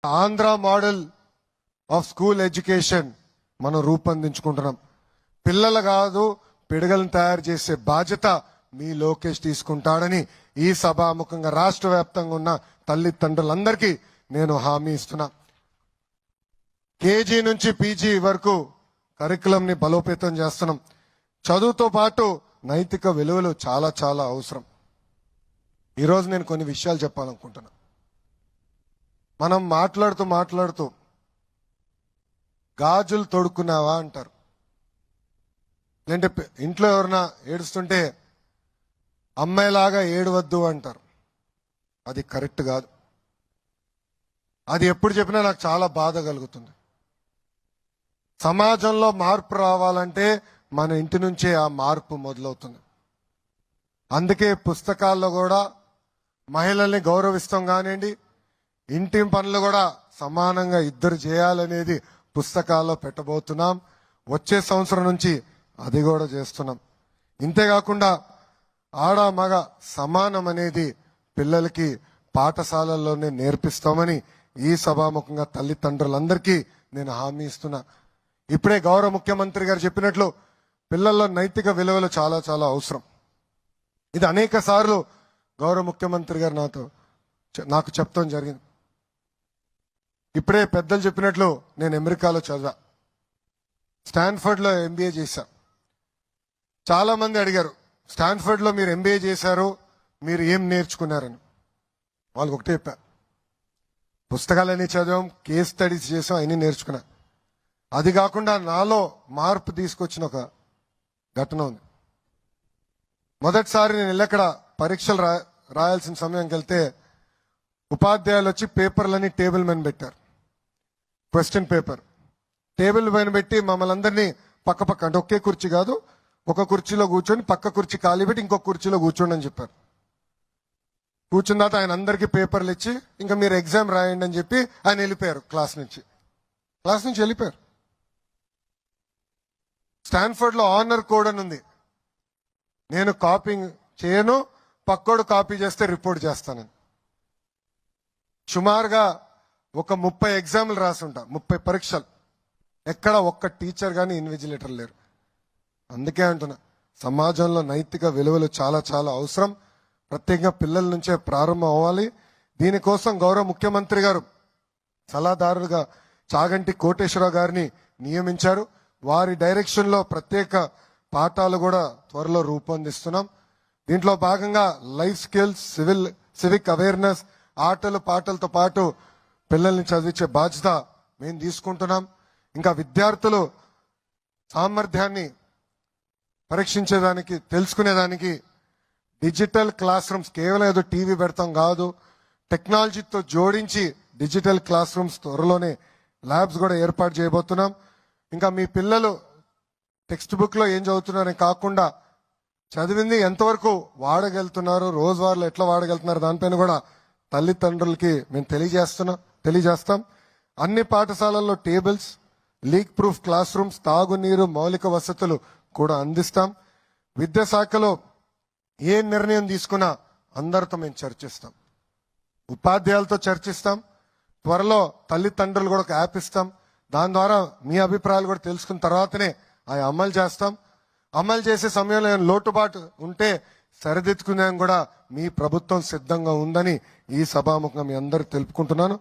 Andhra model of school education మనం రూపొందించుకుంటున్నాం. పిల్లలు కాదు పిడగలను తయారు చేసే బాధ్యత మీ లోకేష్ తీసుకుంటాడని ఈ సభాముఖంగా రాష్ట్ర వ్యాప్తంగా ఉన్న తల్లిదండ్రులందరికీ నేను హామీ ఇస్తున్నా. కేజీ నుంచి పీజీ వరకు కరికులం ని బలోపేతం చేస్తున్నాం. చదువుతో పాటు నైతిక విలువలు చాలా చాలా అవసరం. ఈరోజు నేను కొన్ని విషయాలు చెప్పాలనుకుంటున్నా. మనం మాట్లాడుతూ గాజులు తొడుక్కున్నావా అంటారు. లేదంటే ఇంట్లో ఎవరైనా ఏడుస్తుంటే అమ్మాయిలాగా ఏడవద్దు అంటారు. అది కరెక్ట్ కాదు. అది ఎప్పుడు చెప్పినా నాకు చాలా బాధ కలుగుతుంది. సమాజంలో మార్పు రావాలంటే మన ఇంటి నుంచే ఆ మార్పు మొదలవుతుంది. అందుకే పుస్తకాల్లో కూడా మహిళల్ని గౌరవిస్తాం కానివ్వండి, ఇంటి పనులు కూడా సమానంగా ఇద్దరు చేయాలనేది పుస్తకాల్లో పెట్టబోతున్నాం. వచ్చే సంవత్సరం నుంచి అది కూడా చేస్తున్నాం. ఇంతేకాకుండా ఆడ మగ సమానం అనేది పిల్లలకి పాఠశాలల్లోనే నేర్పిస్తామని ఈ సభాముఖంగా తల్లిదండ్రులందరికీ నేను హామీ ఇస్తున్నా. ఇప్పుడే గౌరవ ముఖ్యమంత్రి గారు చెప్పినట్లు పిల్లల్లో నైతిక విలువలు చాలా చాలా అవసరం. ఇది అనేక సార్లు గౌరవ ముఖ్యమంత్రి గారు నాకు చెప్తాం జరిగింది. ఇప్పుడే పెద్దలు చెప్పినట్లు నేను అమెరికాలో చదివా, స్టాన్ఫర్డ్ లో ఎంబీఏ చేశా. చాలా మంది అడిగారు, స్టాన్ఫర్డ్ లో మీరు ఎంబీఏ చేశారు, మీరు ఏం నేర్చుకున్నారని. వాళ్ళకి ఒకటే చెప్పా, పుస్తకాలన్నీ చదివాం, కేస్ స్టడీస్ చేసాం, అన్నీ నేర్చుకున్నా. అది కాకుండా నాలో మార్పు తీసుకొచ్చిన ఒక ఘటన ఉంది. మొదటిసారి నేను ఎక్కడ పరీక్షలు రాయాల్సిన సమయంకి వెళ్తే ఉపాధ్యాయులు వచ్చి పేపర్లని టేబుల్ మీద పెట్టారు. క్వశ్చన్ పేపర్ టేబుల్ పైన పెట్టి మమ్మల్ని అందరినీ పక్క అంటే ఒకే కుర్చీ కాదు, ఒక కుర్చీలో కూర్చొని పక్క కుర్చీ ఖాళీ పెట్టి ఇంకొక కుర్చీలో కూర్చోండి అని చెప్పారు. కూర్చున్న తర్వాత ఆయన అందరికీ పేపర్లు ఇచ్చి ఇంకా మీరు ఎగ్జామ్ రాయండి అని చెప్పి ఆయన వెళ్ళిపోయారు. క్లాస్ నుంచి వెళ్ళిపోయారు. స్టాన్ఫర్డ్ లో ఆనర్ కోడ్ అని ఉంది. నేను కాపీంగ్ చేయను, పక్కోడు కాపీ చేస్తే రిపోర్ట్ చేస్తానని. సుమారుగా ఒక 30 ఎగ్జామ్లు రాసుంటా, 30 పరీక్షలు. ఎక్కడ ఒక్క టీచర్ కానీ ఇన్విజిలేటర్ లేరు. అందుకే అంటున్నా, సమాజంలో నైతిక విలువలు చాలా చాలా అవసరం. ప్రత్యేకంగా పిల్లల నుంచే ప్రారంభం అవ్వాలి. దీనికోసం గౌరవ ముఖ్యమంత్రి గారు సలహాదారుగా చాగంటి కోటేశ్వరరావు గారిని నియమించారు. వారి డైరెక్షన్ లో ప్రత్యేక పాఠాలు కూడా త్వరలో రూపొందిస్తున్నాం. దీంట్లో భాగంగా లైఫ్ స్కిల్స్, సివిక్ అవేర్నెస్, ఆటలు పాటలతో పాటు పిల్లల్ని చదివించే బాధ్యత మేము తీసుకుంటున్నాం. ఇంకా విద్యార్థులు సామర్థ్యాన్ని పరీక్షించేదానికి, తెలుసుకునేదానికి డిజిటల్ క్లాస్ రూమ్స్, కేవలం ఏదో టీవీ పెడతాం కాదు, టెక్నాలజీతో జోడించి డిజిటల్ క్లాస్ రూమ్స్ త్వరలోనే ల్యాబ్స్ కూడా ఏర్పాటు చేయబోతున్నాం. ఇంకా మీ పిల్లలు టెక్స్ట్ బుక్ లో ఏం చదువుతున్నారని కాకుండా చదివింది ఎంతవరకు వాడగలుగుతున్నారు, రోజువారీలో ఎట్లా వాడగలుగుతున్నారు, దానిపైన కూడా తల్లిదండ్రులకి మేము తెలియజేస్తాం. అన్ని పాఠశాలల్లో tables, leak proof class rooms, తాగునీరు, మౌలిక వసతులు కూడా అందిస్తాం. విద్యాశాఖలో ఏ నిర్ణయం తీసుకున్నా అందరితో మేము చర్చిస్తాం, ఉపాధ్యాయులతో చర్చిస్తాం. త్వరలో తల్లిదండ్రులు కూడా ఒక యాప్ ఇస్తాం. దాని ద్వారా మీ అభిప్రాయాలు కూడా తెలుసుకున్న తర్వాతనే అవి అమలు చేస్తాం. అమలు చేసే సమయంలో లోటుబాటు ఉంటే సరిదిద్దుకునే కూడా మీ ప్రభుత్వం సిద్ధంగా ఉందని ఈ సభాముఖంగా మీ అందరికి తెలుపుకుంటున్నాను.